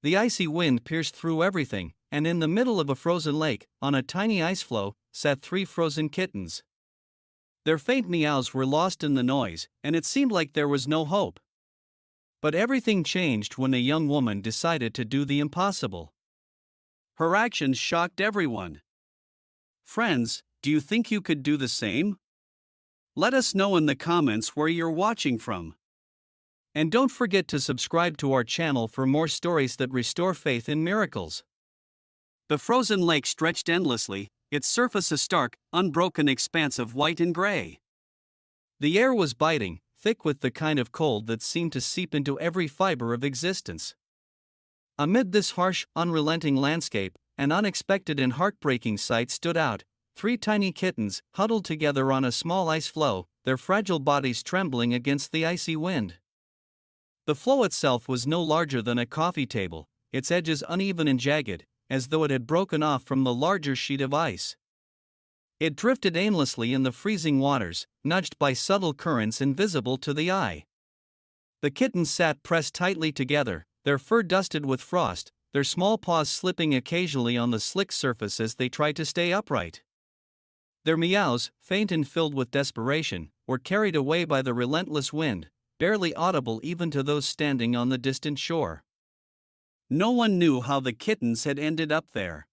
The icy wind pierced through everything, and in the middle of a frozen lake, on a tiny ice floe, sat 3 frozen kittens. Their faint meows were lost in the noise, and it seemed like there was no hope. But everything changed when a young woman decided to do the impossible. Her actions shocked everyone. Friends, do you think you could do the same? Let us know in the comments where you're watching from. And don't forget to subscribe to our channel for more stories that restore faith in miracles. The frozen lake stretched endlessly, its surface a stark, unbroken expanse of white and gray. The air was biting, thick with the kind of cold that seemed to seep into every fiber of existence. Amid this harsh, unrelenting landscape, an unexpected and heartbreaking sight stood out: 3 tiny kittens, huddled together on a small ice floe, their fragile bodies trembling against the icy wind. The floe itself was no larger than a coffee table, its edges uneven and jagged, as though it had broken off from the larger sheet of ice. It drifted aimlessly in the freezing waters, nudged by subtle currents invisible to the eye. The kittens sat pressed tightly together, their fur dusted with frost, their small paws slipping occasionally on the slick surface as they tried to stay upright. Their meows, faint and filled with desperation, were carried away by the relentless wind, barely audible even to those standing on the distant shore. No one knew how the kittens had ended up there.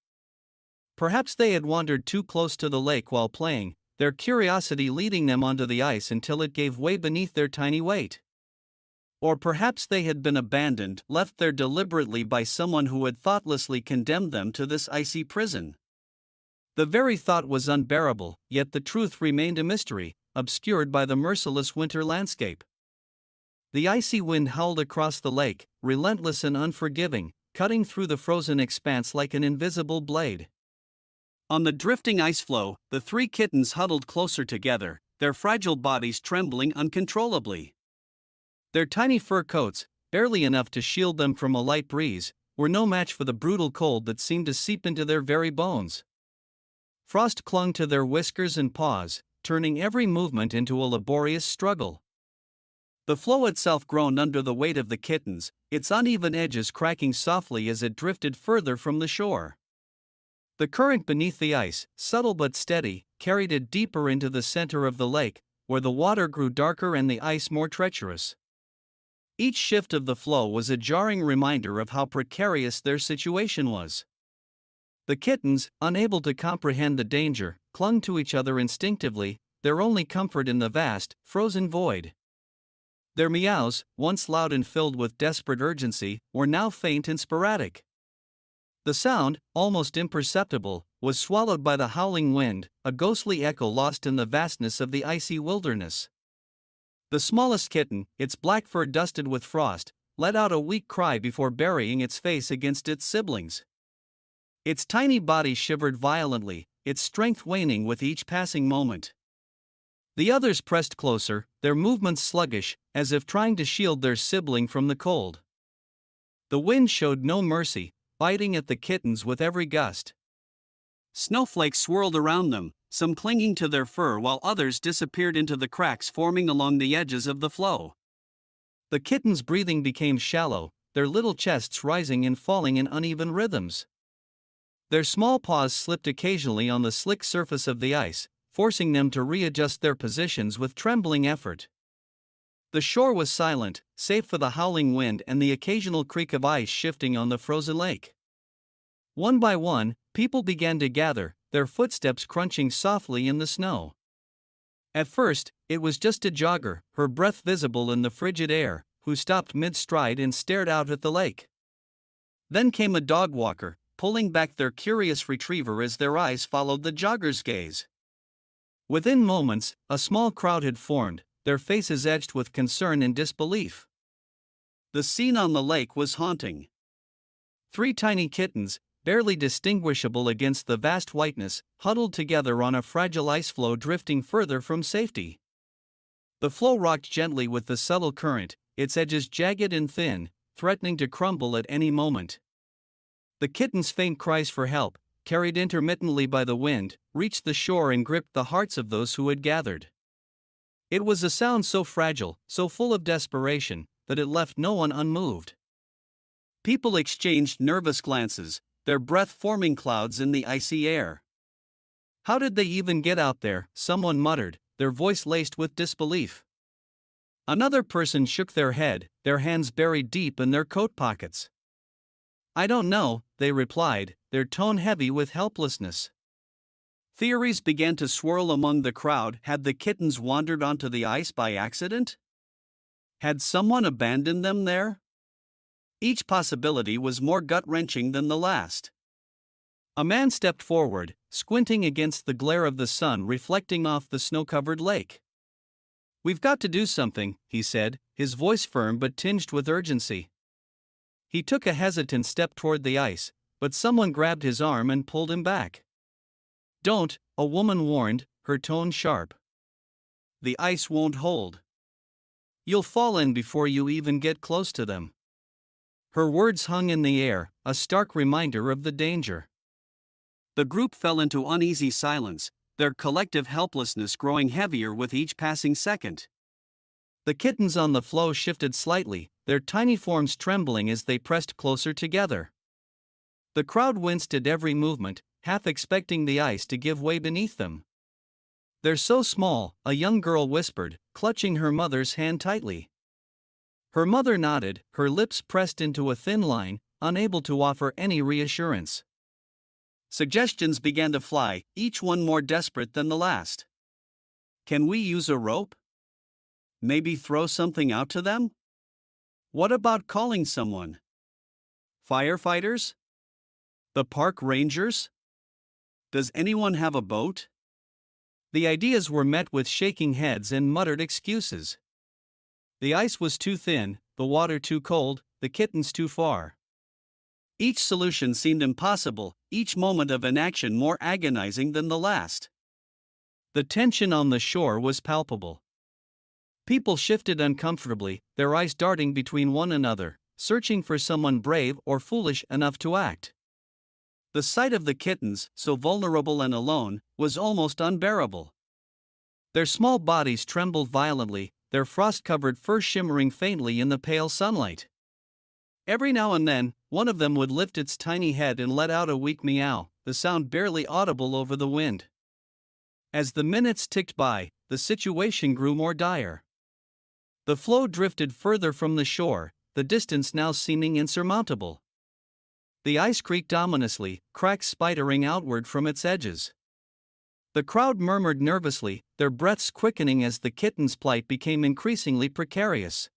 Perhaps they had wandered too close to the lake while playing, their curiosity leading them onto the ice until it gave way beneath their tiny weight. Or perhaps they had been abandoned, left there deliberately by someone who had thoughtlessly condemned them to this icy prison. The very thought was unbearable, yet the truth remained a mystery, obscured by the merciless winter landscape. The icy wind howled across the lake, relentless and unforgiving, cutting through the frozen expanse like an invisible blade. On the drifting ice floe, the 3 kittens huddled closer together, their fragile bodies trembling uncontrollably. Their tiny fur coats, barely enough to shield them from a light breeze, were no match for the brutal cold that seemed to seep into their very bones. Frost clung to their whiskers and paws, turning every movement into a laborious struggle. The floe itself groaned under the weight of the kittens, its uneven edges cracking softly as it drifted further from the shore. The current beneath the ice, subtle but steady, carried it deeper into the center of the lake, where the water grew darker and the ice more treacherous. Each shift of the floe was a jarring reminder of how precarious their situation was. The kittens, unable to comprehend the danger, clung to each other instinctively, their only comfort in the vast, frozen void. Their meows, once loud and filled with desperate urgency, were now faint and sporadic. The sound, almost imperceptible, was swallowed by the howling wind, a ghostly echo lost in the vastness of the icy wilderness. The smallest kitten, its black fur dusted with frost, let out a weak cry before burying its face against its siblings. Its tiny body shivered violently, its strength waning with each passing moment. The others pressed closer, their movements sluggish, as if trying to shield their sibling from the cold. The wind showed no mercy, biting at the kittens with every gust. Snowflakes swirled around them, some clinging to their fur while others disappeared into the cracks forming along the edges of the floe. The kittens' breathing became shallow, their little chests rising and falling in uneven rhythms. Their small paws slipped occasionally on the slick surface of the ice, forcing them to readjust their positions with trembling effort. The shore was silent, save for the howling wind and the occasional creak of ice shifting on the frozen lake. One by one, people began to gather, their footsteps crunching softly in the snow. At first, it was just a jogger, her breath visible in the frigid air, who stopped mid-stride and stared out at the lake. Then came a dog walker, pulling back their curious retriever as their eyes followed the jogger's gaze. Within moments, a small crowd had formed, their faces edged with concern and disbelief. The scene on the lake was haunting. 3 tiny kittens, barely distinguishable against the vast whiteness, huddled together on a fragile ice floe drifting further from safety. The floe rocked gently with the subtle current, its edges jagged and thin, threatening to crumble at any moment. The kittens' faint cries for help, carried intermittently by the wind, reached the shore and gripped the hearts of those who had gathered. It was a sound so fragile, so full of desperation, that it left no one unmoved. People exchanged nervous glances, their breath forming clouds in the icy air. How did they even get out there? Someone muttered, their voice laced with disbelief. Another person shook their head, their hands buried deep in their coat pockets. I don't know, they replied, their tone heavy with helplessness. Theories began to swirl among the crowd. Had the kittens wandered onto the ice by accident? Had someone abandoned them there? Each possibility was more gut-wrenching than the last. A man stepped forward, squinting against the glare of the sun reflecting off the snow-covered lake. We've got to do something, he said, his voice firm but tinged with urgency. He took a hesitant step toward the ice, but someone grabbed his arm and pulled him back. Don't, a woman warned, her tone sharp. The ice won't hold. You'll fall in before you even get close to them. Her words hung in the air, a stark reminder of the danger. The group fell into uneasy silence, their collective helplessness growing heavier with each passing second. The kittens on the floe shifted slightly, their tiny forms trembling as they pressed closer together. The crowd winced at every movement, half expecting the ice to give way beneath them. They're so small, a young girl whispered, clutching her mother's hand tightly. Her mother nodded, her lips pressed into a thin line, unable to offer any reassurance. Suggestions began to fly, each one more desperate than the last. Can we use a rope? Maybe throw something out to them? What about calling someone? Firefighters? The park rangers? Does anyone have a boat? The ideas were met with shaking heads and muttered excuses. The ice was too thin, the water too cold, the kittens too far. Each solution seemed impossible, each moment of inaction more agonizing than the last. The tension on the shore was palpable. People shifted uncomfortably, their eyes darting between one another, searching for someone brave or foolish enough to act. The sight of the kittens, so vulnerable and alone, was almost unbearable. Their small bodies trembled violently, their frost-covered fur shimmering faintly in the pale sunlight. Every now and then, one of them would lift its tiny head and let out a weak meow, the sound barely audible over the wind. As the minutes ticked by, the situation grew more dire. The floe drifted further from the shore, the distance now seeming insurmountable. The ice creaked ominously, cracks spidering outward from its edges. The crowd murmured nervously, their breaths quickening as the kittens' plight became increasingly precarious.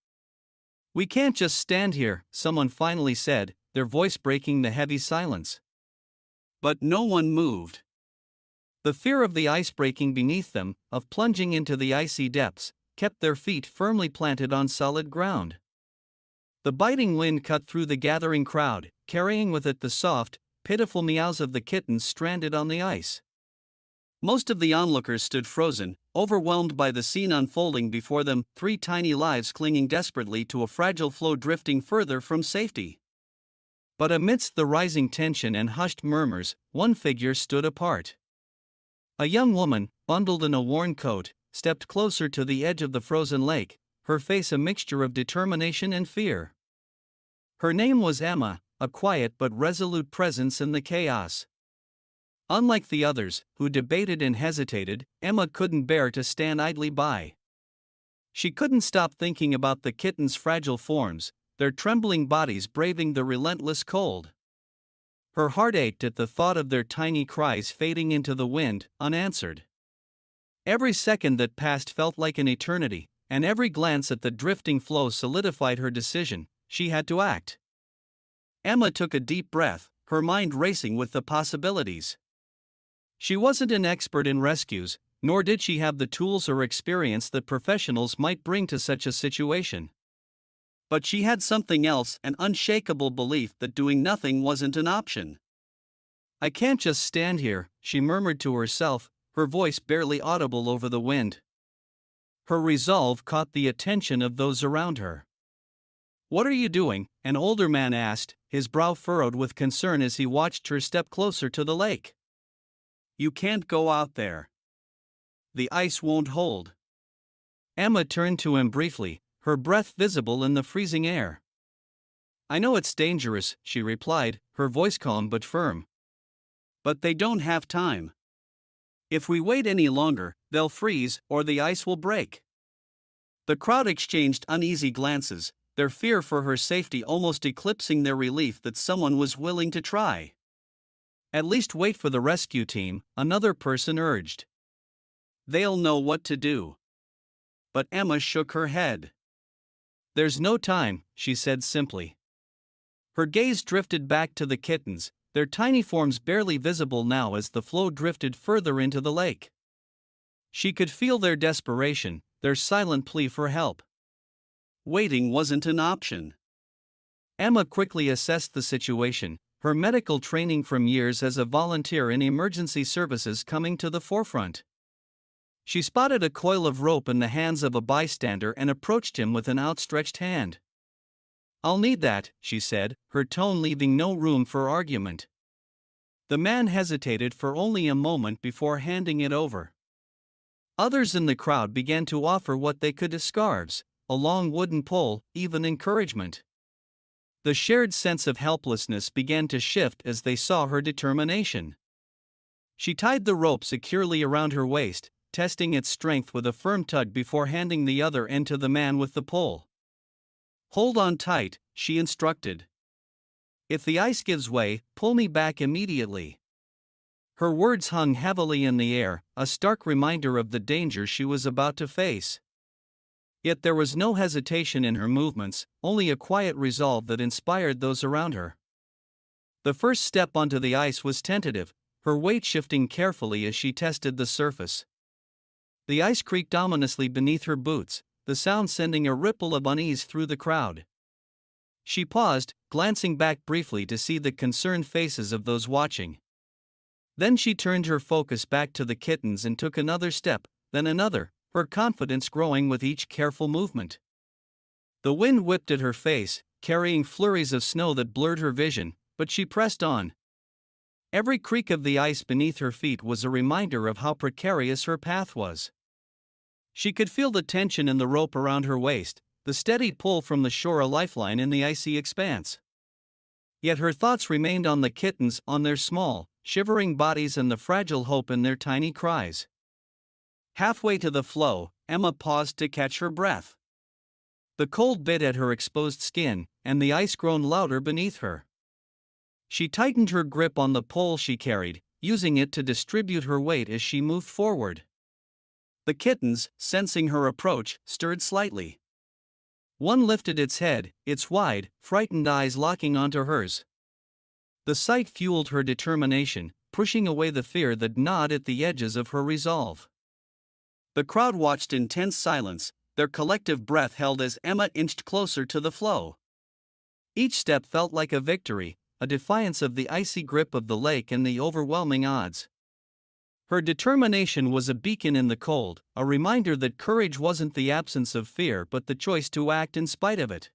We can't just stand here, someone finally said, their voice breaking the heavy silence. But no one moved. The fear of the ice breaking beneath them, of plunging into the icy depths, kept their feet firmly planted on solid ground. The biting wind cut through the gathering crowd, carrying with it the soft, pitiful meows of the kittens stranded on the ice. Most of the onlookers stood frozen, overwhelmed by the scene unfolding before them, three tiny lives clinging desperately to a fragile floe drifting further from safety. But amidst the rising tension and hushed murmurs, one figure stood apart. A young woman, bundled in a worn coat, stepped closer to the edge of the frozen lake, her face a mixture of determination and fear. Her name was Emma, a quiet but resolute presence in the chaos. Unlike the others, who debated and hesitated, Emma couldn't bear to stand idly by. She couldn't stop thinking about the kittens' fragile forms, their trembling bodies braving the relentless cold. Her heart ached at the thought of their tiny cries fading into the wind, unanswered. Every second that passed felt like an eternity, and every glance at the drifting floe solidified her decision: she had to act. Emma took a deep breath, her mind racing with the possibilities. She wasn't an expert in rescues, nor did she have the tools or experience that professionals might bring to such a situation. But she had something else, an unshakable belief that doing nothing wasn't an option. I can't just stand here, she murmured to herself, her voice barely audible over the wind. Her resolve caught the attention of those around her. What are you doing? An older man asked, his brow furrowed with concern as he watched her step closer to the lake. You can't go out there. The ice won't hold. Emma turned to him briefly, her breath visible in the freezing air. I know it's dangerous, she replied, her voice calm but firm. But they don't have time. If we wait any longer, they'll freeze or the ice will break. The crowd exchanged uneasy glances, their fear for her safety almost eclipsing their relief that someone was willing to try. At least wait for the rescue team, another person urged. They'll know what to do. But Emma shook her head. There's no time, she said simply. Her gaze drifted back to the kittens, their tiny forms barely visible now as the floe drifted further into the lake. She could feel their desperation, their silent plea for help. Waiting wasn't an option. Emma quickly assessed the situation, her medical training from years as a volunteer in emergency services coming to the forefront. She spotted a coil of rope in the hands of a bystander and approached him with an outstretched hand. I'll need that, she said, her tone leaving no room for argument. The man hesitated for only a moment before handing it over. Others in the crowd began to offer what they could as scarves, a long wooden pole, even encouragement. The shared sense of helplessness began to shift as they saw her determination. She tied the rope securely around her waist, testing its strength with a firm tug before handing the other end to the man with the pole. Hold on tight, she instructed. If the ice gives way, pull me back immediately. Her words hung heavily in the air, a stark reminder of the danger she was about to face. Yet there was no hesitation in her movements, only a quiet resolve that inspired those around her. The first step onto the ice was tentative, her weight shifting carefully as she tested the surface. The ice creaked ominously beneath her boots, the sound sending a ripple of unease through the crowd. She paused, glancing back briefly to see the concerned faces of those watching. Then she turned her focus back to the kittens and took another step, then another, her confidence growing with each careful movement. The wind whipped at her face, carrying flurries of snow that blurred her vision, but she pressed on. Every creak of the ice beneath her feet was a reminder of how precarious her path was. She could feel the tension in the rope around her waist, the steady pull from the shore a lifeline in the icy expanse. Yet her thoughts remained on the kittens, on their small, shivering bodies and the fragile hope in their tiny cries. Halfway to the floe, Emma paused to catch her breath. The cold bit at her exposed skin, and the ice groaned louder beneath her. She tightened her grip on the pole she carried, using it to distribute her weight as she moved forward. The kittens, sensing her approach, stirred slightly. One lifted its head, its wide, frightened eyes locking onto hers. The sight fueled her determination, pushing away the fear that gnawed at the edges of her resolve. The crowd watched in tense silence, their collective breath held as Emma inched closer to the floe. Each step felt like a victory, a defiance of the icy grip of the lake and the overwhelming odds. Her determination was a beacon in the cold, a reminder that courage wasn't the absence of fear but the choice to act in spite of it.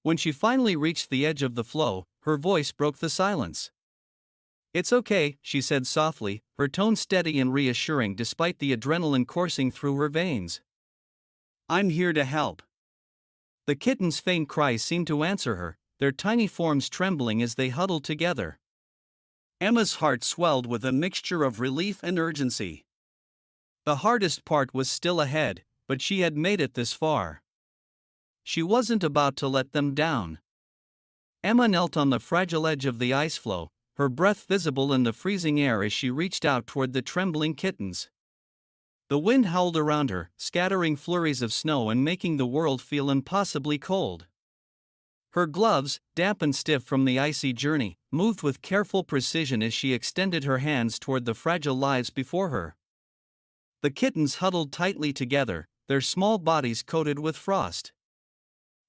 When she finally reached the edge of the floe, her voice broke the silence. It's okay, she said softly, her tone steady and reassuring despite the adrenaline coursing through her veins. I'm here to help. The kittens' faint cries seemed to answer her, their tiny forms trembling as they huddled together. Emma's heart swelled with a mixture of relief and urgency. The hardest part was still ahead, but she had made it this far. She wasn't about to let them down. Emma knelt on the fragile edge of the ice floe, her breath visible in the freezing air as she reached out toward the trembling kittens. The wind howled around her, scattering flurries of snow and making the world feel impossibly cold. Her gloves, damp and stiff from the icy journey, moved with careful precision as she extended her hands toward the fragile lives before her. The kittens huddled tightly together, their small bodies coated with frost.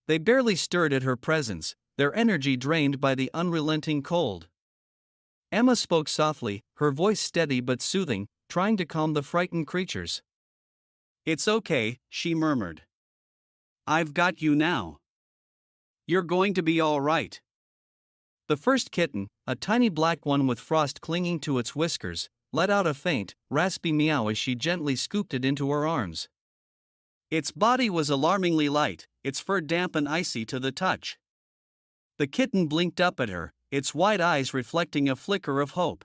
They barely stirred at her presence, their energy drained by the unrelenting cold. Emma spoke softly, her voice steady but soothing, trying to calm the frightened creatures. It's okay, she murmured. I've got you now. You're going to be all right. The first kitten, a tiny black one with frost clinging to its whiskers, let out a faint, raspy meow as she gently scooped it into her arms. Its body was alarmingly light, its fur damp and icy to the touch. The kitten blinked up at her, its wide eyes reflecting a flicker of hope.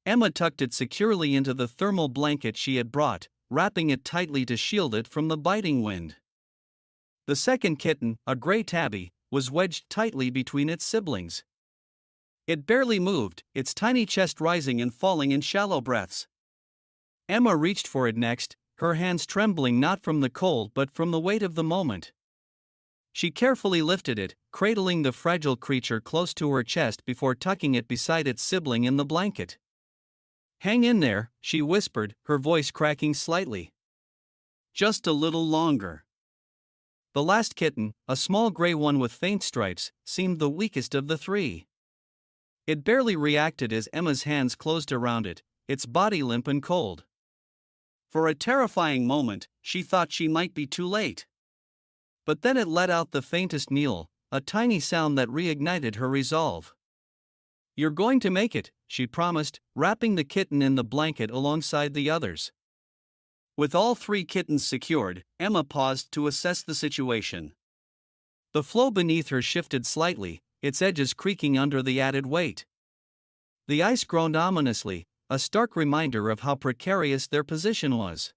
Emma tucked it securely into the thermal blanket she had brought, wrapping it tightly to shield it from the biting wind. The second kitten, a gray tabby, was wedged tightly between its siblings. It barely moved, its tiny chest rising and falling in shallow breaths. Emma reached for it next, her hands trembling not from the cold but from the weight of the moment. She carefully lifted it, cradling the fragile creature close to her chest before tucking it beside its sibling in the blanket. "Hang in there," she whispered, her voice cracking slightly. "Just a little longer." The last kitten, a small gray one with faint stripes, seemed the weakest of the three. It barely reacted as Emma's hands closed around it, its body limp and cold. For a terrifying moment, she thought she might be too late. But then it let out the faintest mewl, a tiny sound that reignited her resolve. "You're going to make it," she promised, wrapping the kitten in the blanket alongside the others. With all three kittens secured, Emma paused to assess the situation. The floe beneath her shifted slightly, its edges creaking under the added weight. The ice groaned ominously, a stark reminder of how precarious their position was.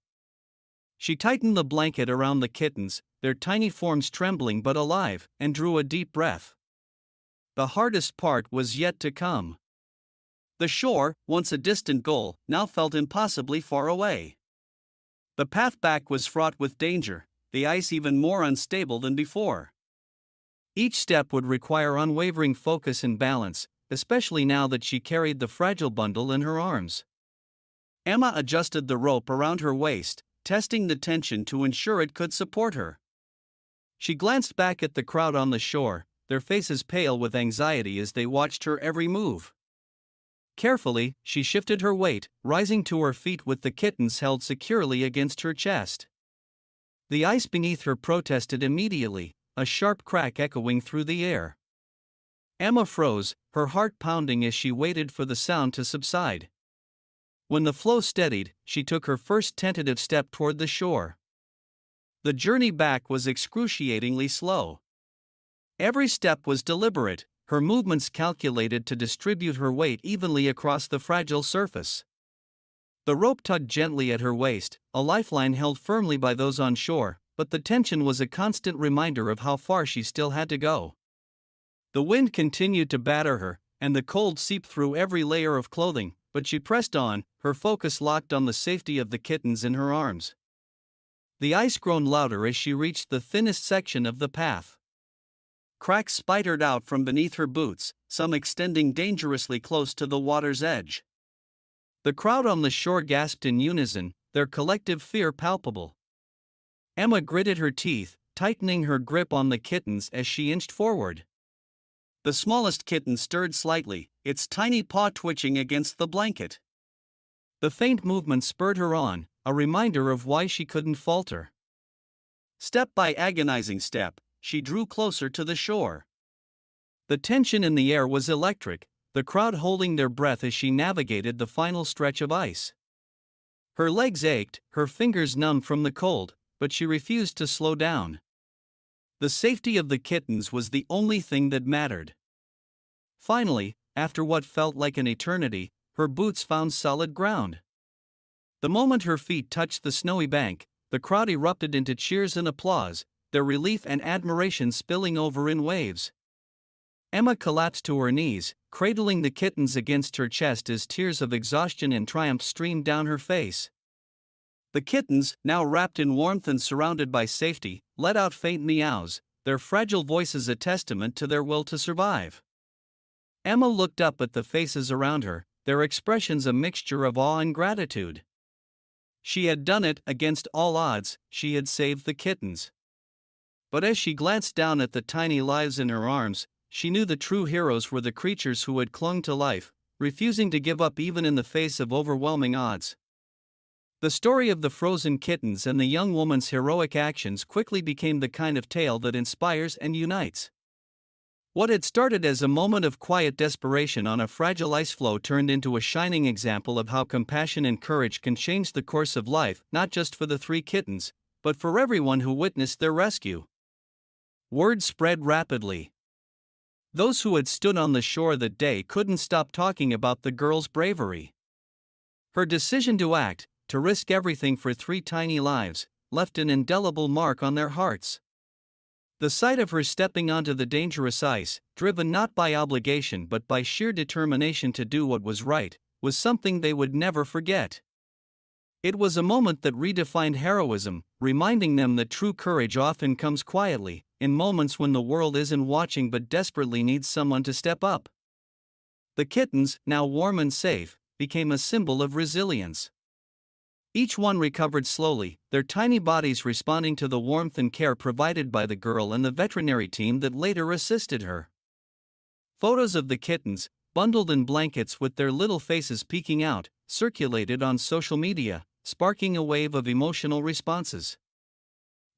She tightened the blanket around the kittens, their tiny forms trembling but alive, and drew a deep breath. The hardest part was yet to come. The shore, once a distant goal, now felt impossibly far away. The path back was fraught with danger, the ice even more unstable than before. Each step would require unwavering focus and balance, especially now that she carried the fragile bundle in her arms. Emma adjusted the rope around her waist, testing the tension to ensure it could support her. She glanced back at the crowd on the shore, their faces pale with anxiety as they watched her every move. Carefully, she shifted her weight, rising to her feet with the kittens held securely against her chest. The ice beneath her protested immediately, a sharp crack echoing through the air. Emma froze, her heart pounding as she waited for the sound to subside. When the floe steadied, she took her first tentative step toward the shore. The journey back was excruciatingly slow. Every step was deliberate, her movements calculated to distribute her weight evenly across the fragile surface. The rope tugged gently at her waist, a lifeline held firmly by those on shore, but the tension was a constant reminder of how far she still had to go. The wind continued to batter her, and the cold seeped through every layer of clothing, but she pressed on, her focus locked on the safety of the kittens in her arms. The ice groaned louder as she reached the thinnest section of the path. Cracks spidered out from beneath her boots, some extending dangerously close to the water's edge. The crowd on the shore gasped in unison, their collective fear palpable. Emma gritted her teeth, tightening her grip on the kittens as she inched forward. The smallest kitten stirred slightly, its tiny paw twitching against the blanket. The faint movement spurred her on, a reminder of why she couldn't falter. Step by agonizing step, she drew closer to the shore. The tension in the air was electric, the crowd holding their breath as she navigated the final stretch of ice. Her legs ached, her fingers numb from the cold, but she refused to slow down. The safety of the kittens was the only thing that mattered. Finally, after what felt like an eternity, her boots found solid ground. The moment her feet touched the snowy bank, the crowd erupted into cheers and applause, their relief and admiration spilling over in waves. Emma collapsed to her knees, cradling the kittens against her chest as tears of exhaustion and triumph streamed down her face. The kittens, now wrapped in warmth and surrounded by safety, let out faint meows, their fragile voices a testament to their will to survive. Emma looked up at the faces around her, their expressions a mixture of awe and gratitude. She had done it against all odds, she had saved the kittens. But as she glanced down at the tiny lives in her arms, she knew the true heroes were the creatures who had clung to life, refusing to give up even in the face of overwhelming odds. The story of the frozen kittens and the young woman's heroic actions quickly became the kind of tale that inspires and unites. What had started as a moment of quiet desperation on a fragile ice floe turned into a shining example of how compassion and courage can change the course of life, not just for the three kittens, but for everyone who witnessed their rescue. Word spread rapidly. Those who had stood on the shore that day couldn't stop talking about the girl's bravery. Her decision to act, to risk everything for 3 tiny lives, left an indelible mark on their hearts. The sight of her stepping onto the dangerous ice, driven not by obligation but by sheer determination to do what was right, was something they would never forget. It was a moment that redefined heroism, reminding them that true courage often comes quietly, in moments when the world isn't watching but desperately needs someone to step up. The kittens, now warm and safe, became a symbol of resilience. Each one recovered slowly, their tiny bodies responding to the warmth and care provided by the girl and the veterinary team that later assisted her. Photos of the kittens, bundled in blankets with their little faces peeking out, circulated on social media, sparking a wave of emotional responses.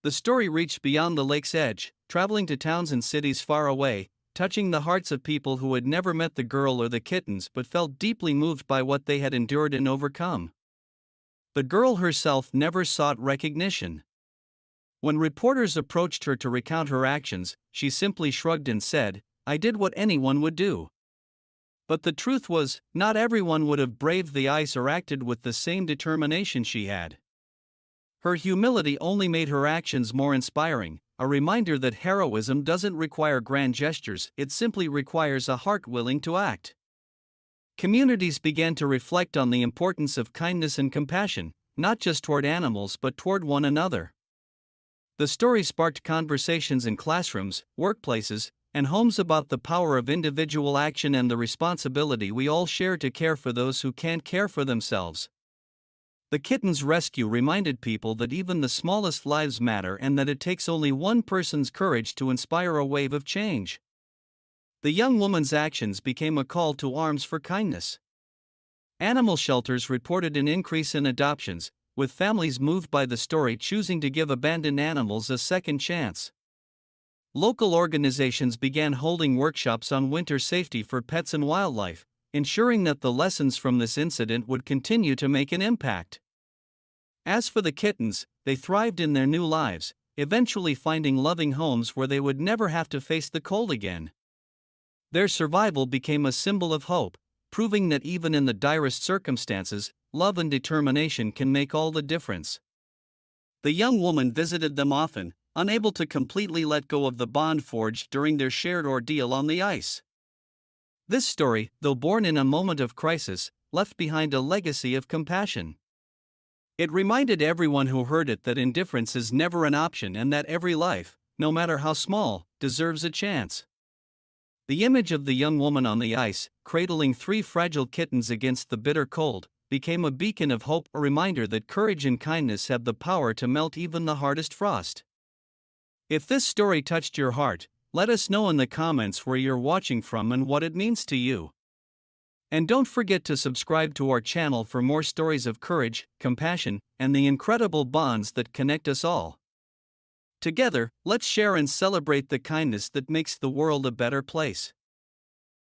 The story reached beyond the lake's edge, traveling to towns and cities far away, touching the hearts of people who had never met the girl or the kittens but felt deeply moved by what they had endured and overcome. The girl herself never sought recognition. When reporters approached her to recount her actions, she simply shrugged and said, "I did what anyone would do." But the truth was, not everyone would have braved the ice or acted with the same determination she had. Her humility only made her actions more inspiring, a reminder that heroism doesn't require grand gestures, it simply requires a heart willing to act. Communities began to reflect on the importance of kindness and compassion, not just toward animals but toward one another. The story sparked conversations in classrooms, workplaces, and homes about the power of individual action and the responsibility we all share to care for those who can't care for themselves. The kittens' rescue reminded people that even the smallest lives matter and that it takes only one person's courage to inspire a wave of change. The young woman's actions became a call to arms for kindness. Animal shelters reported an increase in adoptions, with families moved by the story choosing to give abandoned animals a second chance. Local organizations began holding workshops on winter safety for pets and wildlife, ensuring that the lessons from this incident would continue to make an impact. As for the kittens, they thrived in their new lives, eventually finding loving homes where they would never have to face the cold again. Their survival became a symbol of hope, proving that even in the direst circumstances, love and determination can make all the difference. The young woman visited them often, unable to completely let go of the bond forged during their shared ordeal on the ice. This story, though born in a moment of crisis, left behind a legacy of compassion. It reminded everyone who heard it that indifference is never an option and that every life, no matter how small, deserves a chance. The image of the young woman on the ice, cradling 3 fragile kittens against the bitter cold, became a beacon of hope, a reminder that courage and kindness have the power to melt even the hardest frost. If this story touched your heart, let us know in the comments where you're watching from and what it means to you. And don't forget to subscribe to our channel for more stories of courage, compassion, and the incredible bonds that connect us all. Together, let's share and celebrate the kindness that makes the world a better place.